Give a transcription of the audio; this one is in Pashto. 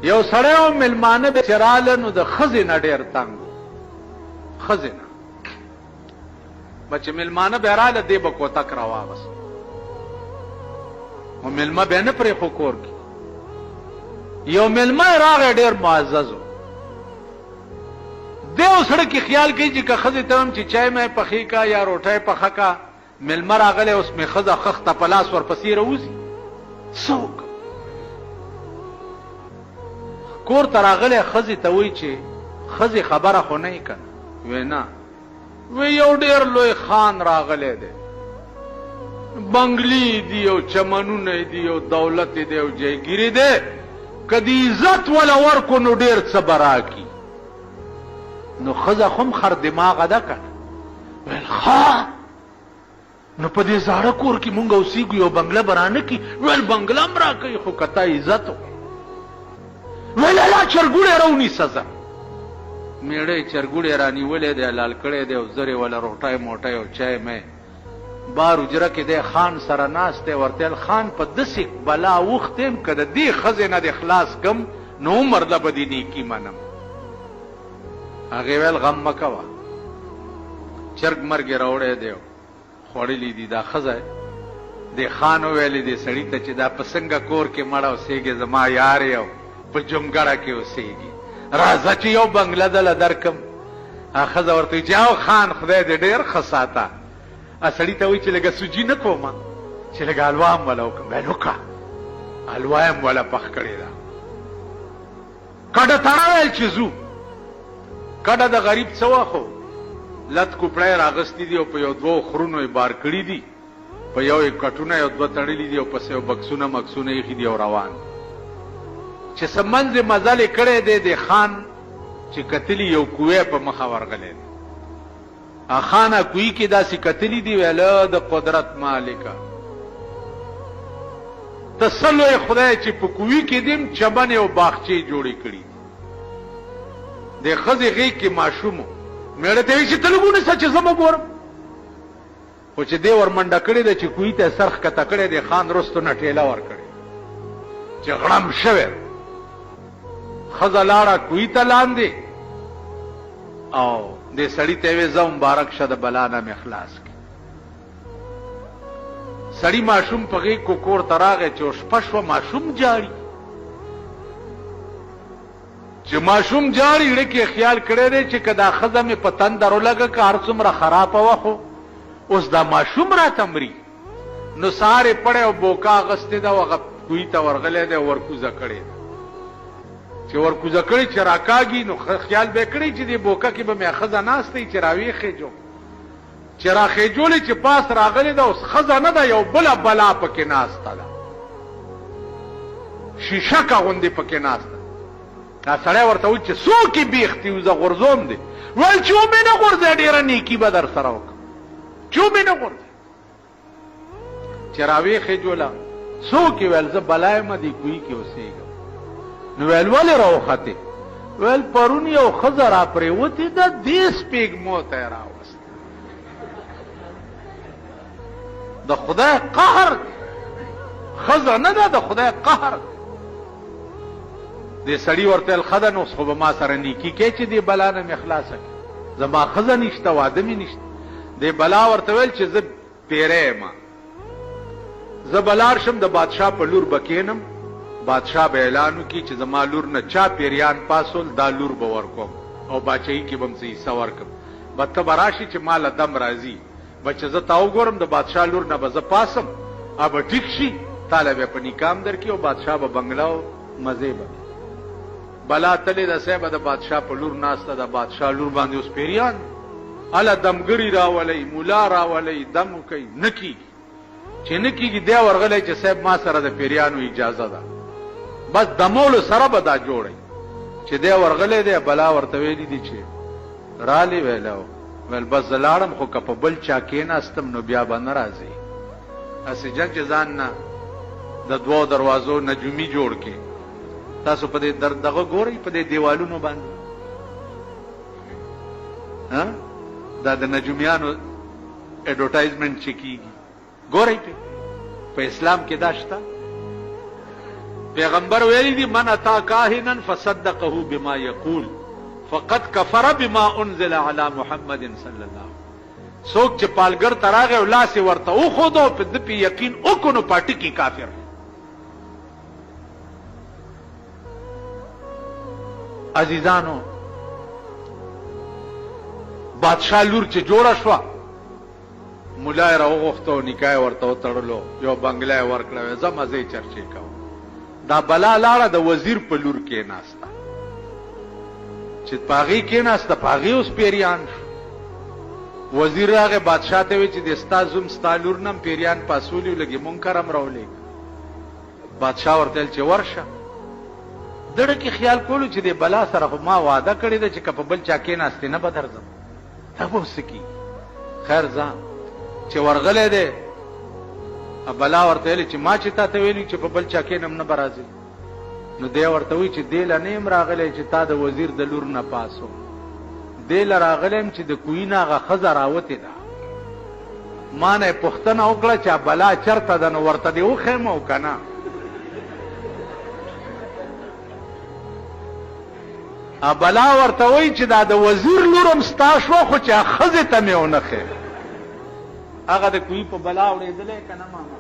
یو سړی او مېلمانه به چې راله نو د ښځې نه ډېر تنګ ښځې نه به چې مېلمانه به راله دی به کوتک راواغست او مېلمه به یې نه پرېښو کور کې یو مېلمه یې راغی ډېر معزز و دی اوس سړی کې خیال کوي چې که ښځې ته هم چې چای مې پخې کا یا روټۍ پخه کا مېلمه راغلی اوس مې ښځه خښته په لاس ورپسې راوځي څه وکړم کور ته راغلی ښځې ته وایي چې ښځې خبره خو نه یې که نه وی نه وی یو ډېر لوی خان راغلی دی بنګلې دي او چمنونه دي او دولت دی او جایګیرې دی که د عزت وله ورکو نو ډېر څه به راکي نو ښځه خو هم خر دماغه ده که ویل ښه نو په دې زاړه کور کې مونږ اوسېږو یو بنګله به رانه کي ویل بنګله هم راکوي خو که تا عزت و ویل الله چرګوړی راونیسه زه میړه یې چرګوړی رانیولی دی لال کړی دی او زر یې وله روټۍ موټۍ او چای مې بار اجره کې دی خان سره ناست دی ورته ویل خان په داسې بلا اوښتی یم که د دې ښځې نه دې خلاص کم نو عمر ده به دې نیکي منم هغې ویل غم مه کوه چرګ مرګ یې راوړی دی خوړلي دي دا ښځه دې خان وویلې دې سړي ته چې دا په څنګه کور کې مړه اوسېږي زما یار یې او په جمګړه کې اوسېږي راځه چې یو بنګله دله درکم هغه ښځه ورته وایي چې او خان خدای دې ډېر ښه ساته سړي ته وایي چې لږه سوجي نه کومه چې لږه حلوا هم وله وکړم ویل وکړه حلوا یې هم وله پخ کړې ده کډه تړه ویل چې ځو کډه د غریب څه وخو لت کوپړی راغستی دي او په یو دوو خرونو یې بار کړي دي په یو یې کټونه یو دوه تړلي دي او پسې یو بکسونه مکسونه ایښي دي او روان چې څه منځ یې مزل یې کړی دی د خان چې کتلي یو کوی په مخه ورغلی دی خانه کوی کې داسې کتلي دي ویله د قدرت مالکه ته څه لوی خدای چې په کوی کې دیم چمنې او باغچې جوړې کړي د ښځې غېږ کې ماشوم و میړه ته وایي چې ته لږ ونیسه چې زه به ګورم خو چې دی ور منډه کړې ده چې کوی ته سر ښکته کړی دی خان رستو نه ټېله ورکړې چې غړم شوی ښځه لاړه کوی ته لاندې او دې سړي ته یې ویې زه مبارک شه د بلا نه مې خلاص کړي سړي ماشوم په غېږ کو کور ته راغی چې شپه شوه ماشوم جاړي چې ماشوم جاړي زړه کې خیال کړی دی چې که دا ښځه مې په تندر ولګه که هر څومره خرابه وه خو اوس دا ماشوم راته مري نو سهار یې پړی او بوکا اغستې ده او هغه کوی ته ورغلی دی او ورکوزه کړې ده چې ورکوزه کړې چې راکاږي نو خیال به یې کړی چې دې بوکه کې به مې ښځه ناسته وي چې راویښېجو چې راخېجولې چې پاس راغلې ده اوس ښځه نه ده یو بله بلا پکې ناسته ده شیشکه غوندې پکې ناسته دا سړی ورته وایي چې څوک یې بیخ دي زه غورځوم دی ویل چې ومې نه غورځی ډېره نیکي به در سره وکړم چې ومې نه غورځی چې راویښېجوله څوک یې ویل زه بلا یم دې کوی کې اوسېږم نو ویل ولې راوختې ویل پرون یو ښځه را پرېوتې ده دې سپېږمو ته یې راوسته د خدای قهر ښځه نه ده د خدای قهر دې سړي ورته ویل ښه ده نو اوس خو به ما سره نیکي کوې چې دې بلا نه مې خلاصه کړې زما ښځه نشته واده مې نشته دې بلا ورته ویل چې زه پیری یم زه به لاړ شم د بادشاه په لور به کښېنم بادشاه به اعلان وکړي چې زما لور نه چا پیریان پاسول دا لور به ورکوم او باچهي کې به م څه حصه ورکړم به ته به راشي چې ما له دم راځي به چې زه تا وګورم د بادشاه لور نه به زه پاسم به ټیک شي تا له به په نکاح هم درکړي او بادشاه به بنګله او مزې به بلا تلې ده صاحبه د بادشاه په لور ناسته د بادشاه لور باندې اوس پیریان هله دمګري راولئ ملا راولئ دم کوي نه کېږي چې نه کېږي دی ورغلی چې صاحب ما سره د پیریانو اجازه ده بس دمولو سره به دا جوړی چې دی ورغلی دی بلا ورته ویلي دي چې رالی ویلو ویل بس زه لاړم خو که په بل چا کېناستم نو بیا به نه راځي هسې جنګ چې ځان نه د دوو دروازو نجومي جوړ کې تاسو په دې دغه ګورئ په دې دیوالونو باندې دا د نجومیانو ایډورټایزمنټ چې کېږي ګورئ په اسلام کې دا شته پیغمبر ویلی دی من اتا کاهنا فصدقه بما یقول فقد کفر بما انزل علی محمد صلی الله سوک چې پالګر تراغه او لاس ورته او خودو په دې یقین او کو نو پټی کی کافر. عزیزانو بادشاہ لور چې جوړه شو مولای راوغختو نکای ورته تړلو یو بنگله ورکړو زمازه چرچې کاو دا بلا لاړه د وزیر په لور کې ناستا چې پاغي کې ناستا پاغي اوس پیریان وزیر راغه بادشاہ ته وی چې د استازم ستالور نم پیریان پاسولی لګي منکرم راولې بادشاہ ورته چې ورشه دړه کې خیال کولو چې د بلا سره ما وعده کړی د چې کپبل چا کې ناستې نه بدرځم تاسو سکی خیر ځان چې ورغله ده بلا ورته چې ما چې تاسو ویلی چې په بل چا کې نم نه برازي نو دی ورته وی چې دی لنیم راغله چې تا د وزیر د لور نه پاسو دی لراغلم چې د کوینا غ خزر راوته ده ما نه پښتنه وکړه چې بلا چرته ده نو ورته دی و خیمه وکنه بلا ورته وی چې دا د وزیر لورم ستا شو خو چې خزه ته مې ونه خې هغه د کوی په بلا وړېدلې کنه ماما